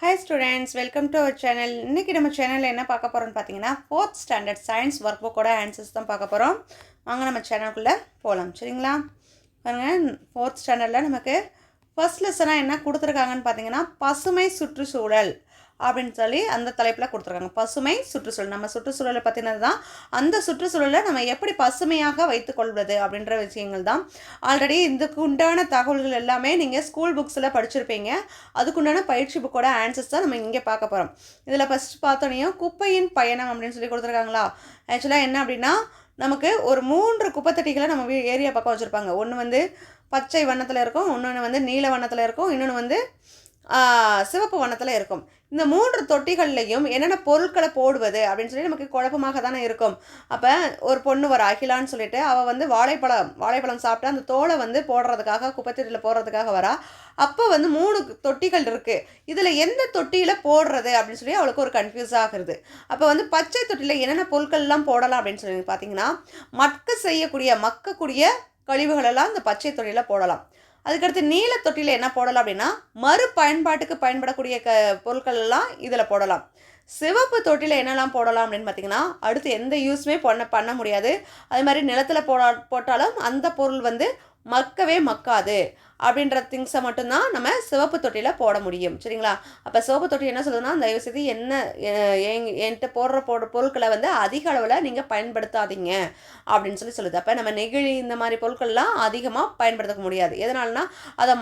Hi students, welcome to our channel. இன்னைக்கு நம்ம சேனல்ல என்ன பார்க்க போறோம்னு பார்த்தீங்கன்னா 4th ஸ்டாண்டர்ட் சயின்ஸ் ஒர்க் புக்கோட ஆன்சர்ஸ் தான் பார்க்க போறோம். வாங்க நம்ம சேனலுக்குள்ள போலாம். சரிங்களா? பாருங்க 4th ஸ்டாண்டர்ட்ல நமக்கு ஃபர்ஸ்ட் லெசனா என்ன கொடுத்திருக்காங்கன்னு பார்த்தீங்கன்னா பசுமை சுற்றுச்சூழல் அப்படின்னு சொல்லி அந்த தலைப்பில் கொடுத்துருக்காங்க. பசுமை சுற்றுச்சூழல், நம்ம சுற்றுச்சூழலை பற்றினது தான். அந்த சுற்றுச்சூழலை நம்ம எப்படி பசுமையாக வைத்துக்கொள்வது அப்படின்ற விஷயங்கள் தான். ஆல்ரெடி இதுக்கு உண்டான தகவல்கள் எல்லாமே நீங்கள் ஸ்கூல் புக்ஸில் படிச்சிருப்பீங்க. அதுக்குண்டான பயிற்சி புக்கோட ஆன்சர்ஸ் தான் நம்ம இங்கே பார்க்க போகிறோம். இதில் ஃபஸ்ட் பார்த்தோன்னே குப்பையின் பயணம் அப்படின்னு சொல்லி கொடுத்துருக்காங்களா. ஆக்சுவலாக என்ன அப்படின்னா, நமக்கு ஒரு 3 குப்பை தொட்டிகளை நம்ம ஏரியா பக்கம் வச்சுருப்பாங்க. ஒன்று வந்து பச்சை வண்ணத்தில் இருக்கும், இன்னொன்று வந்து நீல வண்ணத்தில் இருக்கும், இன்னொன்று வந்து சிவப்பு வண்ணத்தில் இருக்கும். இந்த 3 தொட்டிகள்லையும் என்னென்ன பொருட்களை போடுவது அப்படின்னு சொல்லி நமக்கு குழப்பமாக தானே இருக்கும். அப்போ ஒரு பொண்ணு வர அகிலான்னு சொல்லிட்டு அவள் வந்து வாழைப்பழம் சாப்பிட்டு அந்த தோலை வந்து போடுறதுக்காக குப்பை தொட்டியில் போடுறதுக்காக வரா. அப்போ வந்து 3 தொட்டிகள் இருக்குது. இதில் எந்த தொட்டியில் போடுறது அப்படின்னு சொல்லி அவளுக்கு ஒரு கன்ஃபியூஸ் ஆகுது. அப்போ வந்து பச்சை தொட்டியில் என்னென்ன பொருட்கள்லாம் போடலாம் அப்படின்னு சொல்லி பார்த்தீங்கன்னா, மக்கக்கூடிய கழிவுகளெல்லாம் இந்த பச்சை தொட்டியில் போடலாம். அதுக்கடுத்து நீல தொட்டியில் என்ன போடலாம் அப்படின்னா, மறுபயன்பாட்டுக்கு பயன்படக்கூடிய பொருட்கள் எல்லாம் இதில் போடலாம். சிவப்பு தொட்டியில் என்னெல்லாம் போடலாம் அப்படின்னு பார்த்தீங்கன்னா, அடுத்து எந்த யூஸுமே பண்ண முடியாது. அதே மாதிரி நிலத்தில் போட்டாலும் அந்த பொருள் வந்து மக்கவே மக்காது அப்படின்ற திங்ஸை மட்டும்தான் நம்ம சிவப்பு தொட்டியில் போட முடியும். சரிங்களா? அப்போ சிவப்பு தொட்டி என்ன சொல்லுதுன்னா, தயவுசெய்து என்கிட்ட போடுற பொருட்களை வந்து அதிக அளவில் நீங்கள் பயன்படுத்தாதீங்க அப்படின்னு சொல்லுது. அப்போ நம்ம நெகிழி இந்த மாதிரி பொருட்கள்லாம் அதிகமாக பயன்படுத்த முடியாது. எதனாலனா அதை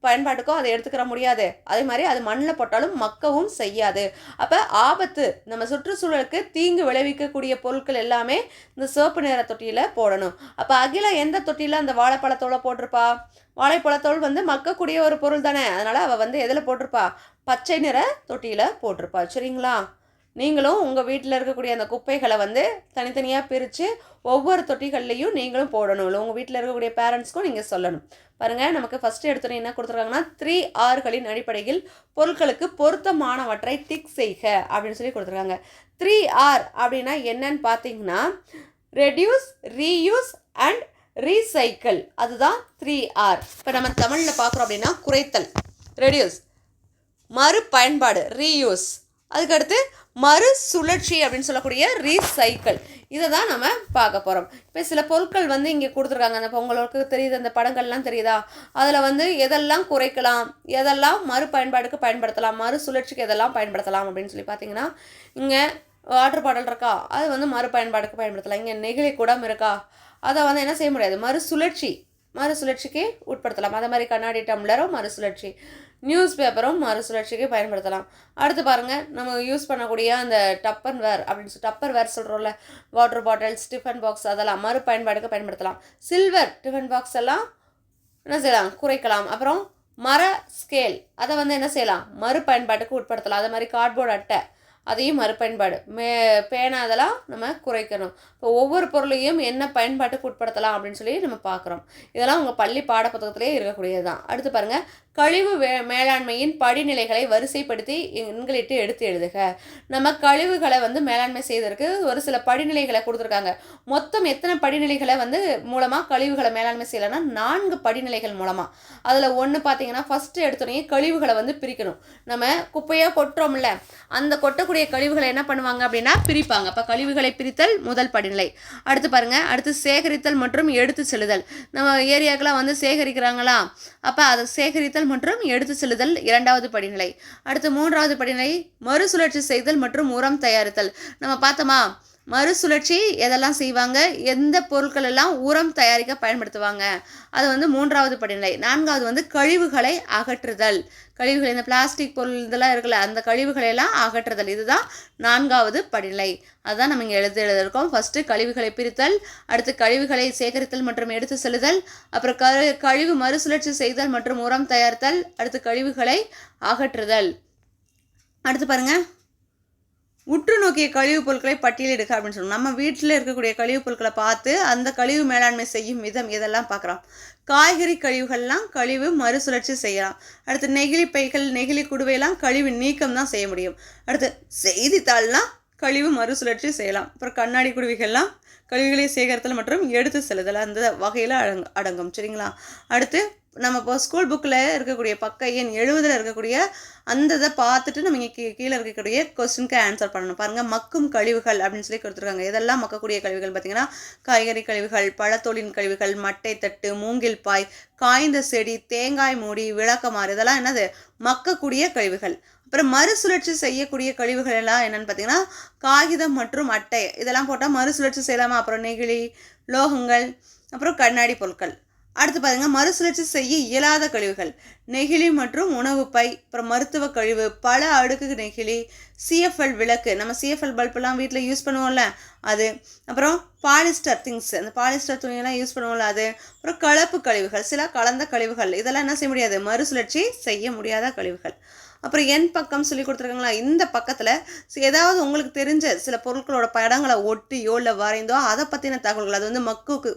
பயன்பாட்டுக்கும் அதை எடுத்துக்கிற முடியாது. அதே மாதிரி அது மண்ணில் போட்டாலும் மக்கவும் செய்யாது. அப்போ ஆபத்து, நம்ம சுற்றுச்சூழலுக்கு தீங்கு விளைவிக்கக்கூடிய பொருட்கள் எல்லாமே இந்த சிவப்பு நிற தொட்டியில் போடணும். அப்போ அகிலா எந்த தொட்டியில் அந்த வாழைப்பழத்தோலை போட்டிருப்பா? வாழைப்பழத்தோல் வந்து மக்கக்கூடிய ஒரு பொருள் தானே. அதனால் அவள் வந்து எதில் போட்டிருப்பா? பச்சை நிற தொட்டியில் போட்டிருப்பா. சரிங்களா? நீங்களும் உங்கள் வீட்டில் இருக்கக்கூடிய அந்த குப்பைகளை வந்து தனித்தனியாக பிரித்து ஒவ்வொரு தொட்டிகள்லையும் நீங்களும் போடணும். இல்லை உங்கள் வீட்டில் இருக்கக்கூடிய பேரண்ட்ஸ்க்கும் நீங்கள் சொல்லணும். பாருங்கள், நமக்கு ஃபஸ்ட்டு எடுத்தோன்னே என்ன கொடுத்துருக்காங்கன்னா 3Rகளின் அடிப்படையில் பொருட்களுக்கு பொருத்தமானவற்றை டிக் செய்க அப்படின்னு சொல்லி கொடுத்துருக்காங்க. 3R அப்படின்னா என்னன்னு பார்த்தீங்கன்னா, ரெடியூஸ், ரீயூஸ் அண்ட் ரீசைக்கிள். அதுதான் 3R. இப்போ நம்ம தமிழில் பார்க்குறோம் அப்படின்னா குறைத்தல், ரெடியூஸ், மறுபயன்பாடு, ரீயூஸ், அதுக்கடுத்து மறுசுழற்சி அப்படின்னு சொல்லக்கூடிய ரீசைக்கிள். இதை தான் நம்ம பார்க்க போகிறோம். இப்போ சில பொருட்கள் வந்து இங்கே கொடுத்துருக்காங்க. அந்த உங்களுக்கு தெரியுது, அந்த படங்கள்லாம் தெரியுதா? அதில் வந்து எதெல்லாம் குறைக்கலாம், எதெல்லாம் மறுபயன்பாடுக்கு பயன்படுத்தலாம், மறுசுழற்சிக்கு எதெல்லாம் பயன்படுத்தலாம் அப்படின்னு சொல்லி பார்த்தீங்கன்னா, இங்கே வாட்டர் பாட்டில் இருக்கா, அது வந்து மறுபயன்பாடுக்கு பயன்படுத்தலாம். இங்கே நெகிழி குடம் இருக்கா, அதை வந்து என்ன செய்ய முடியாது, மறுசுழற்சிக்கு உட்படுத்தலாம். அதே மாதிரி கண்ணாடி டம்ளரும் மறுசுழற்சி, நியூஸ் பேப்பரும் மறுசுழற்சிக்கு பயன்படுத்தலாம். அடுத்து பாருங்கள், நம்ம யூஸ் பண்ணக்கூடிய அந்த டப்பர் வேர் சொல்கிறோம்ல, வாட்டர் பாட்டில்ஸ், டிஃபன் பாக்ஸ், அதெல்லாம் மறுபயன்பாடுக்கு பயன்படுத்தலாம். சில்வர் டிஃபன் பாக்ஸ் எல்லாம் என்ன செய்யலாம், குறைக்கலாம். அப்புறம் மர ஸ்கேல், அதை வந்து என்ன செய்யலாம், மறுபயன்பாட்டுக்கு உட்படுத்தலாம். அதே மாதிரி கார்ட்போர்ட் அட்டை, அதையும் மறுபயன்பாடு, பேனா, அதெல்லாம் நம்ம குறைக்கணும். இப்போ ஒவ்வொரு பொருளையும் என்ன பயன்பாட்டுக்கு உட்படுத்தலாம் அப்படின்னு சொல்லி நம்ம பார்க்குறோம். இதெல்லாம் உங்கள் பள்ளி பாடப்புத்தகத்திலே இருக்கக்கூடியது தான். அடுத்து பாருங்கள், கழிவு மேலாண்மையின் படிநிலைகளை வரிசைப்படுத்தி எண்களிட்டு எடுத்து எழுதுக. நம்ம கழிவுகளை வந்து மேலாண்மை செய்வதற்கு ஒரு சில படிநிலைகளை கொடுத்துருக்காங்க. மொத்தம் எத்தனை படிநிலைகளை வந்து மூலமாக கழிவுகளை மேலாண்மை செய்யலைன்னா 4 படிநிலைகள் மூலமாக. அதில் ஒன்று பார்த்தீங்கன்னா, ஃபஸ்ட்டு எடுத்தோடனே கழிவுகளை வந்து பிரிக்கணும். நம்ம குப்பையாக கொட்டுறோம்ல, அந்த கொட்டக்கூடிய கழிவுகளை என்ன பண்ணுவாங்க அப்படின்னா பிரிப்பாங்க. அப்போ கழிவுகளை பிரித்தல் முதல் படிநிலை. அடுத்து பாருங்கள், அடுத்து சேகரித்தல் மற்றும் எடுத்து செல்லுதல். நம்ம ஏரியாக்கெல்லாம் வந்து சேகரிக்கிறாங்களா, அப்போ அதை சேகரித்தல் மற்றும் எடுத்து செல்லுதல் 2வது படிநிலை. அடுத்து 3வது படிநிலை மறுசுழற்சி செய்தல் மற்றும் உரம் தயாரித்தல். நம்ம பார்த்தோமா, மறுசுழற்சி எதெல்லாம் செய்வாங்க, எந்த பொருட்கள் எல்லாம் உரம் தயாரிக்க பயன்படுத்துவாங்க, அது வந்து 3வது படிநிலை. 4வது வந்து கழிவுகளை அகற்றுதல். கழிவுகள், இந்த பிளாஸ்டிக் பொருள் இதெல்லாம் இருக்குல்ல, அந்த கழிவுகளையெல்லாம் அகற்றுதல், இதுதான் 4வது படிநிலை. அதுதான் நம்ம இங்கே எழுதியிருக்கோம். ஃபஸ்ட்டு கழிவுகளை பிரித்தல், அடுத்து கழிவுகளை சேகரித்தல் மற்றும் எடுத்து செல்லுதல், அப்புறம் கழிவு மறுசுழற்சி செய்தல் மற்றும் உரம் தயாரித்தல், அடுத்து கழிவுகளை அகற்றுதல். அடுத்து பாருங்கள், உற்று நோக்கிய கழிவுப் பொருட்களை பட்டியலிடுக அப்படின்னு சொல்லணும். நம்ம வீட்டில் இருக்கக்கூடிய கழிவுப் பொருட்களை பார்த்து அந்த கழிவு மேலாண்மை செய்யும் விதம் இதெல்லாம் பார்க்குறோம். காய்கறி கழிவுகள்லாம் கழிவு மறுசுழற்சி செய்யலாம். அடுத்து நெகிழி பைகள், நெகிழி குடுவையெல்லாம் கழிவு நீக்கம் தான் செய்ய முடியும். அடுத்து செய்தித்தாள்லாம் கழிவு மறுசுழற்சி செய்யலாம். அப்புறம் கண்ணாடி குடுவைகள்லாம் கழிவுகளை சேகரித்தல் மற்றும் எடுத்து செல்லுதல் அந்த வகையில் அடங்கும். சரிங்களா? அடுத்து நம்ம இப்போ ஸ்கூல் புக்கில் இருக்கக்கூடிய பக்க எண் 70 இருக்கக்கூடிய அந்த இதை பார்த்துட்டு நம்ம இங்கே கீழே இருக்கக்கூடிய கொஸ்டினுக்கு ஆன்சர் பண்ணணும். பாருங்கள், மக்கும் கழிவுகள் அப்படின்னு சொல்லி கொடுத்துருக்காங்க. இதெல்லாம் மக்கக்கூடிய கழிவுகள் பார்த்தீங்கன்னா காய்கறி கழிவுகள், பழத்தோலின் கழிவுகள், மட்டை தட்டு, மூங்கில் பாய், காய்ந்த செடி, தேங்காய் மூடி, விளக்கமாறு, இதெல்லாம் என்னது மக்கக்கூடிய கழிவுகள். அப்புறம் மறுசுழற்சி செய்யக்கூடிய கழிவுகள் எல்லாம் என்னென்னு பார்த்தீங்கன்னா காகிதம் மற்றும் அட்டை, இதெல்லாம் போட்டால் மறுசுழற்சி செய்யலாமா. அப்புறம் நெகிழி, லோகங்கள், அப்புறம் கண்ணாடி பொருட்கள். அடுத்து பாருங்கள், மறுசுழற்சி செய்ய இயலாத கழிவுகள் நெகிழி மற்றும் உணவு பை, அப்புறம் மருத்துவ கழிவு, பல அடுக்கு நெகிழி, சிஎஃப்எல் விளக்கு, நம்ம சிஎஃப்எல் பல்பெல்லாம் வீட்டில் யூஸ் பண்ணுவோம்ல அது, அப்புறம் பாலிஸ்டர் திங்ஸ், அந்த பாலிஸ்டர் துணியெல்லாம் யூஸ் பண்ணுவோம்ல அது, அப்புறம் கலப்பு கழிவுகள், சில கலந்த கழிவுகள், இதெல்லாம் என்ன செய்ய முடியாது, மறுசுழற்சி செய்ய முடியாத கழிவுகள். அப்புறம் என் பக்கம் சொல்லி கொடுத்துருக்காங்களா, இந்த பக்கத்தில் ஏதாவது உங்களுக்கு தெரிஞ்ச சில பொருட்களோட படங்களை ஒட்டியோ இல்லை வரைந்தோ அதை பற்றின தகவல்கள், அது வந்து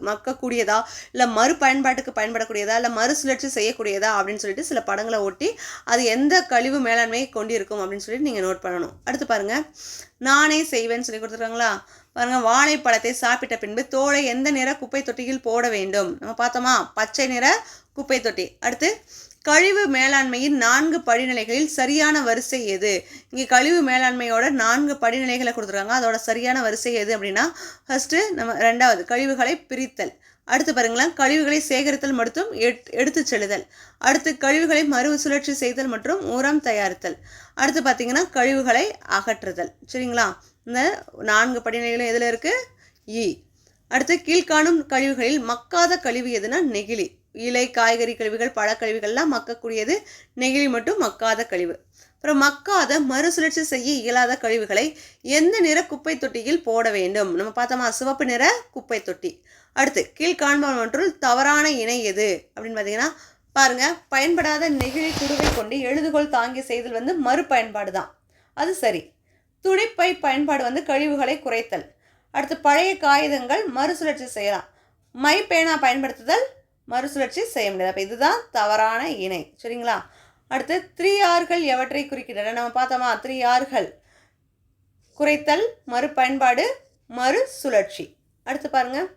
மக்கக்கூடியதா இல்லை மறுபயன்பாட்டுக்கு பயன்படக்கூடியதா இல்லை மறுசுழற்சி செய்யக்கூடியதா அப்படின்னு சொல்லிட்டு சில படங்களை ஒட்டி அது எந்த கழிவு மேலாண்மையை கொண்டிருக்கும் அப்படின்னு சொல்லிட்டு நீங்கள் நோட் பண்ணணும். அடுத்து பாருங்கள், நானே செய்வேன்னு சொல்லி கொடுத்துருக்காங்களா. பாருங்கள், வாழைப்பழத்தை சாப்பிட்ட பின்பு தோலை எந்த நிற குப்பை தொட்டியில் போட வேண்டும். நம்ம பார்த்தோமா, பச்சை நிற குப்பை தொட்டி. அடுத்து கழிவு மேலாண்மையின் 4 படிநிலைகளில் சரியான வரிசை எது. இங்கே கழிவு மேலாண்மையோட 4 படிநிலைகளை கொடுத்துருக்காங்க. அதோட சரியான வரிசை எது அப்படின்னா ஃபர்ஸ்ட்டு நம்ம 2வது கழிவுகளை பிரித்தல். அடுத்து பாருங்களேன், கழிவுகளை சேகரித்தல் மற்றும் எடுத்து செல்லுதல். அடுத்து கழிவுகளை மறுசுழற்சி செய்தல் மற்றும் உரம் தயாரித்தல். அடுத்து பார்த்தீங்கன்னா கழிவுகளை அகற்றுதல். சரிங்களா, இந்த 4 படிநிலைகளும் எதில் இருக்குது, இ. அடுத்து கீழ்காணும் கழிவுகளில் மக்காத கழிவு எதுனா நெகிழி. இலை, காய்கறி கழிவுகள், பழக்கழிவுகள்லாம் மக்கக்கூடியது, நெகிழி மட்டும் மக்காத கழிவு. அப்புறம் மக்காத மறுசுழற்சி செய்ய இயலாத கழிவுகளை எந்த நிற குப்பை தொட்டியில் போட வேண்டும். நம்ம பார்த்தோமா, சிவப்பு நிற குப்பை தொட்டி. அடுத்து கீழ்காண்பவற்றுள் தவறான இணை எது அப்படின்னு பார்த்தீங்கன்னா பாருங்கள், பயன்படாத நெகிழி குடுவை கொண்டு எழுதுகோள் தாங்கி செய்தல் வந்து மறுபயன்பாடு தான், அது சரி. துணிப்பை பயன்பாடு வந்து கழிவுகளை குறைத்தல். அடுத்து பழைய காகிதங்கள் மறுசுழற்சி செய்யலாம். மை பேனா பயன்படுத்துதல் மறுசுழற்சி செய்ய முடியாது. அப்போ இதுதான் தவறான இணை. சரிங்களா. அடுத்து 3Rகள் எவற்றை குறிக்கின்றன. நம்ம பார்த்தோமா, 3Rகள் குறைத்தல், மறுபயன்பாடு, மறுசுழற்சி. அடுத்து பாருங்கள்,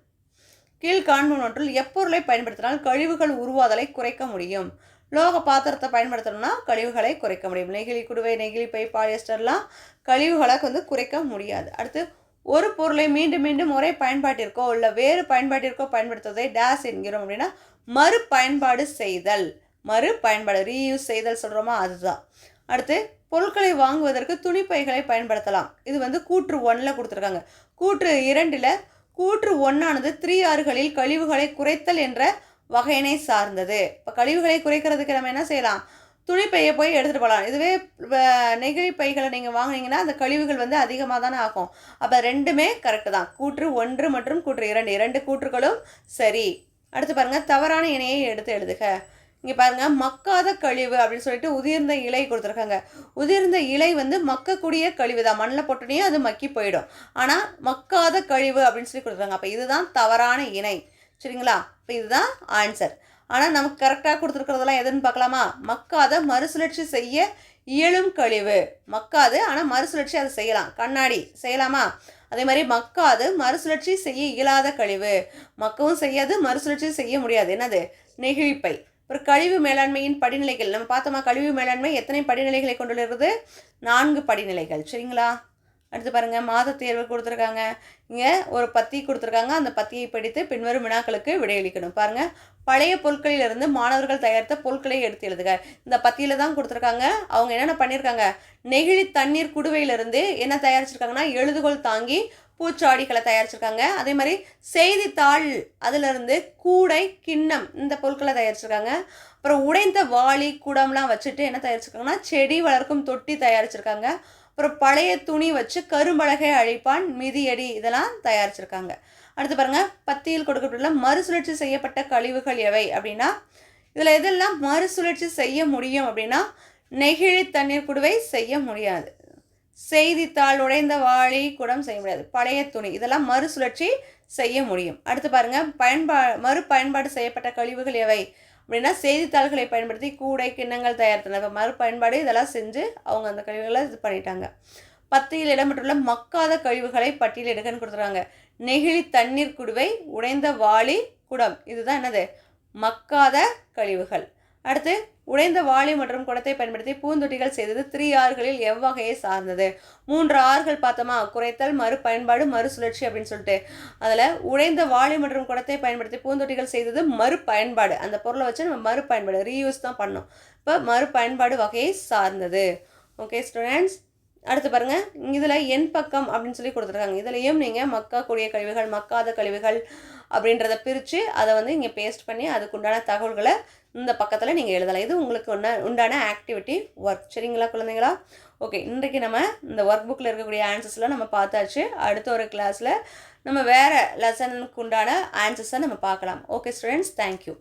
கீழ்காண்பவற்றுள் எப்பொருளை பயன்படுத்தினால் கழிவுகள் உருவாதலை குறைக்க முடியும். லோக பாத்திரத்தை பயன்படுத்தணும்னா கழிவுகளை குறைக்க முடியும். நெகிழி குடுவை, நெகிழி பை, பாலிஸ்டர்லாம் கழிவுகளை வந்து குறைக்க முடியாது. அடுத்து ஒரு பொருளை மீண்டும் மீண்டும் ஒரே பயன்பாட்டிற்கோ இல்லை வேறு பயன்பாட்டிற்கோ பயன்படுத்துவதை டேஸ் என்கிறோம் அப்படின்னா மறுபயன்பாடு செய்தல். மறுபயன்பாடு, ரீயூஸ் செய்தல் சொல்கிறோமா, அதுதான். அடுத்து பொருட்களை வாங்குவதற்கு துணிப்பைகளை பயன்படுத்தலாம். இது வந்து கூற்று 1ல் கொடுத்துருக்காங்க. கூற்று 2ல் கூற்று 1ஆனது 3Rகளில் கழிவுகளை குறைத்தல் என்ற வகையினை சார்ந்தது. இப்போ கழிவுகளை குறைக்கிறதுக்கு நம்ம என்ன செய்யலாம், துணிப்பையை போய் எடுத்துகிட்டு போகலாம். இதுவே நெகிழி பைகளை நீங்கள் வாங்கினீங்கன்னா அந்த கழிவுகள் வந்து அதிகமாக தானே ஆகும். அப்போ ரெண்டுமே கரெக்டு தான். கூற்று 1 மற்றும் கூற்று 2 கூற்றுகளும் சரி. அடுத்து பாருங்கள், தவறான இணையை எடுத்து எழுதுக. இங்கே பாருங்கள், மக்காத கழிவு அப்படின்னு சொல்லிட்டு உதிர்ந்த இலை கொடுத்துருக்காங்க. உதிர்ந்த இலை வந்து மக்கக்கூடிய கழிவு தான், மண்ணில் போட்டுனே அது மக்கி போயிடும். ஆனால் மக்காத கழிவு அப்படின்னு சொல்லி கொடுத்துருக்காங்க. அப்போ இதுதான் தவறான இணை. சரிங்களா. இப்போ இதுதான் ஆன்சர். ஆனால் நமக்கு கரெக்டாக கொடுத்துருக்கிறதெல்லாம் எதுன்னு பார்க்கலாமா. மக்காத மறுசுழற்சி செய்ய இயலும் கழிவு. மக்காது ஆனால் மறுசுழற்சி அதை செய்யலாம். கண்ணாடி செய்யலாமா. அதே மாதிரி மக்காது மறுசுழற்சி செய்ய இயலாத கழிவு. மக்கவும் செய்யாது, மறுசுழற்சி செய்ய முடியாது, என்னது, நெகிழிப்பை. ஒரு கழிவு மேலாண்மையின் படிநிலைகள் நம்ம பார்த்தோமா. கழிவு மேலாண்மை எத்தனை படிநிலைகளை கொண்டுள்ளது, 4 படிநிலைகள். சரிங்களா. அடுத்து பாருங்கள், மாத தேர்வு கொடுத்துருக்காங்க. இங்கே ஒரு பத்தி கொடுத்துருக்காங்க. அந்த பத்தியை படித்து பின்வரும் வினாக்களுக்கு விடையளிக்கணும். பாருங்கள், பழைய பொருட்களிலிருந்து மாணவர்கள் தயாரித்த பொருட்களை எடுத்து எழுதுக. இந்த பத்தியில் தான் கொடுத்துருக்காங்க. அவங்க என்னென்ன பண்ணியிருக்காங்க, நெகிழி தண்ணீர் குடுவையிலிருந்து என்ன தயாரிச்சிருக்காங்கன்னா எழுதுகோள் தாங்கி பூச்சாடிகளை தயாரிச்சிருக்காங்க. அதே மாதிரி செய்தித்தாள் அதிலிருந்து கூடை, கிண்ணம் இந்த பொருட்களை தயாரிச்சிருக்காங்க. அப்புறம் உடைந்த வாளி, குடம்லாம் வச்சுட்டு என்ன தயாரிச்சிருக்காங்கன்னா செடி வளர்க்கும் தொட்டி தயாரிச்சிருக்காங்க. அப்புறம் பழைய துணி வச்சு கரும்பலகை, அழிப்பான், மிதியடி இதெல்லாம் தயாரிச்சிருக்காங்க. அடுத்து பாருங்கள், பத்தியில் கொடுக்கப்பட்டுள்ள மறுசுழற்சி செய்யப்பட்ட கழிவுகள் எவை அப்படின்னா இதில் எதெல்லாம் மறுசுழற்சி செய்ய முடியும் அப்படின்னா நெகிழி தண்ணீர் குடுவை செய்ய முடியாது, செய்தித்தாள், உடைந்த வாளி, குடம் செய்ய முடியாது, பழைய துணி இதெல்லாம் மறுசுழற்சி செய்ய முடியும். அடுத்து பாருங்கள், மறுபயன்பாடு செய்யப்பட்ட கழிவுகள் எவை அப்படின்னா செய்தித்தாள்களை பயன்படுத்தி கூடை, கிண்ணங்கள் தயாரித்தனர். இப்போ மறுபயன்பாடு இதெல்லாம் செஞ்சு அவங்க அந்த கழிவுகளை இது பண்ணிட்டாங்க. பத்தியில் இடம்பெற்றுள்ள மக்காத கழிவுகளை பட்டியலிடுகன்னு கொடுத்துருக்காங்க. நெகிழி தண்ணீர் குடுவை, உடைந்த வாளி, குடம் இதுதான் என்னது மக்காத கழிவுகள். அடுத்து உடைந்த வாளி மற்றும் குடத்தை பயன்படுத்தி பூந்தொட்டிகள் செய்தது 3 ஆறுகளில் எவ்வகையை சார்ந்தது? 3 ஆறுகள் பார்த்தோமா, குறைத்தல், மறுபயன்பாடு, மறுசுழற்சி அப்படின்னு சொல்லிட்டு. அதில் உடைந்த வாளி மற்றும் குடத்தை பயன்படுத்தி பூந்தொட்டிகள் செய்தது மறுபயன்பாடு. அந்த பொருளை வச்சு நம்ம மறுபயன்பாடு ரீயூஸ் தான் பண்ணோம். இப்போ மறுபயன்பாடு வகையை சார்ந்தது. ஓகே ஸ்டூடெண்ட்ஸ், அடுத்து பாருங்கள், இதில் என் பக்கம் அப்படின்னு சொல்லி கொடுத்துருக்காங்க. இதுலேயும் நீங்கள் மக்கக்கூடிய கழிவுகள், மக்காத கழிவுகள் அப்படின்றத பிரித்து அதை வந்து இங்கே பேஸ்ட் பண்ணி அதுக்குண்டான தகவல்களை இந்த பக்கத்தில் நீங்கள் எழுதலாம். இது உங்களுக்கு உண்டான ஆக்டிவிட்டி ஒர்க். சரிங்களா குழந்தைங்களா? ஓகே, இன்றைக்கு நம்ம இந்த ஒர்க் புக்கில் இருக்கக்கூடிய ஆன்சர்ஸ்லாம் நம்ம பார்த்தாச்சு. அடுத்த ஒரு கிளாஸில் நம்ம வேறு லெசனுக்கு உண்டான ஆன்சர்ஸை நம்ம பார்க்கலாம். Okay students, thank you.